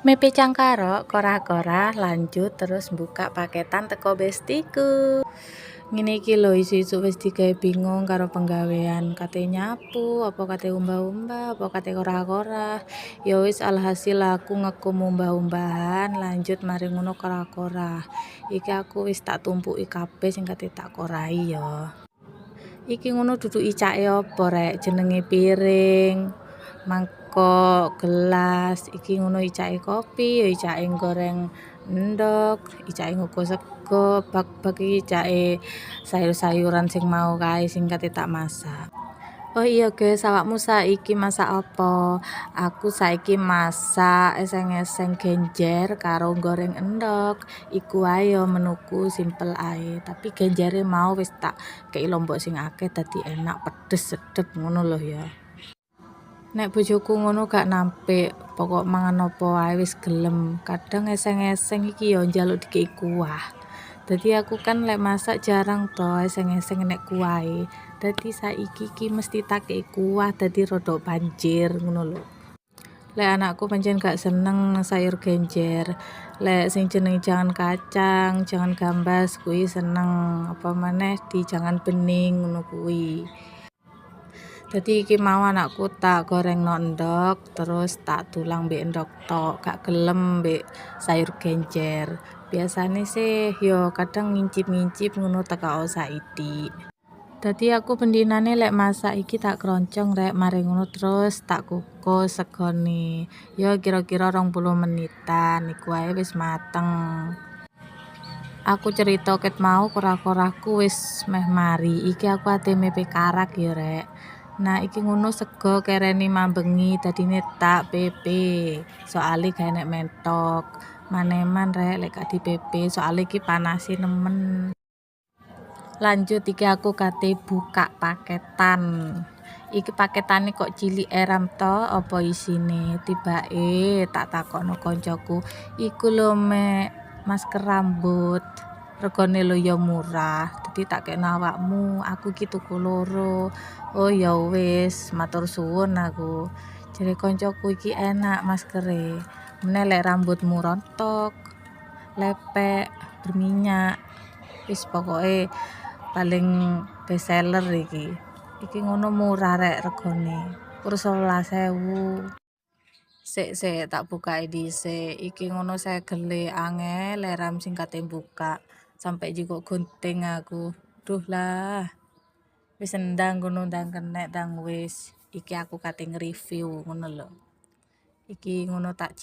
Mepe Cangkaro, kora-kora lanjut terus buka paketan teko bestiku. Ngene iki lho isu-isu wis digawe bingung karo penggawean, kate nyapu, apa kate umbah-umbah, apa kate kora-kora. Ya wis alhasil aku ngekum umbah-umbahan, lanjut mari ngono kora-kora. Iki aku wis tak tumpuki kabeh sing kate tak korai ya. Iki ngono dudu icake apa rek? Jenenge piring, mangkok, gelas. Iki ngono icake kopi, ya icake goreng endhog, icake nguku sego, bak-bak iki icake sayur-sayuran sing mau kae sing kate tak masak. Oh iya guys, awakmu saiki masak apa? Aku saiki masak eseng-eseng genjer karo goreng endhog. Iku ae yo menuku simpel ae, tapi genjere mau wis tak kei lombok sing akeh dadi enak, pedes, sedep ngono lho ya. Nek bojoku ngono gak nampik, pokok mangan apa wae wis gelem. Kadang eseng-eseng iki yo njaluk dikei kuah. Dadi aku kan lek masak jarang to eseng-eseng nek kuahe. Dadi saiki iki mesti tak kei kuah dadi rada banjir ngono lho. Lek anakku pancen gak seneng sayur genjer. Lek sing jeneng jangan kacang, jangan gambas kuwi seneng. Apa maneh di jangan bening ngono kuwi. Dadi iki mau anakku tak gorengno endhog terus tak tulang mbek endhog tok, gak gelem mbek sayur genjer. Biasane sih yo kadang ngincip-ngincip ngono teka saiki. Dadi aku pendinane lek masak iki tak kroncong rek, mari ngono terus tak kukus segone. Yo kira-kira 20 menitan iku ae wis mateng. Aku cerita ket mau kora-koraku wis meh mari. Iki aku ate mepe karak ya rek. Nah iki ngono sego kereni mambengi dadine tak pepe. Soale gawe nek mentok. Maneman rek lek gak dipepe soale iki panase nemen. Lanjut iki aku kate buka paketan. Iki paketane kok cilik eram to apa isine? Tibake tak takokno koncoku. Iku lho mek masker rambut. Regane lho ya murah. Dadi tak kekno awakmu. Aku iki tuku loro. Oh ya wis, matur suwun aku. Jare koncoku iki enak maskere. Meneh lek rambutmu rontok, lepek, berminyak. Wis pokoke paling best seller iki. Iki ngono murah rek regane. Kurus 11.000. Sik tak bukae dhisik. Iki ngono segele angel leram sing kate buka. Sampai jiko gunting aku. Duh lah. Wis endang ngono ndang kenek ndang wis. Iki aku kate nge-review ngono lho. Iki ngono tak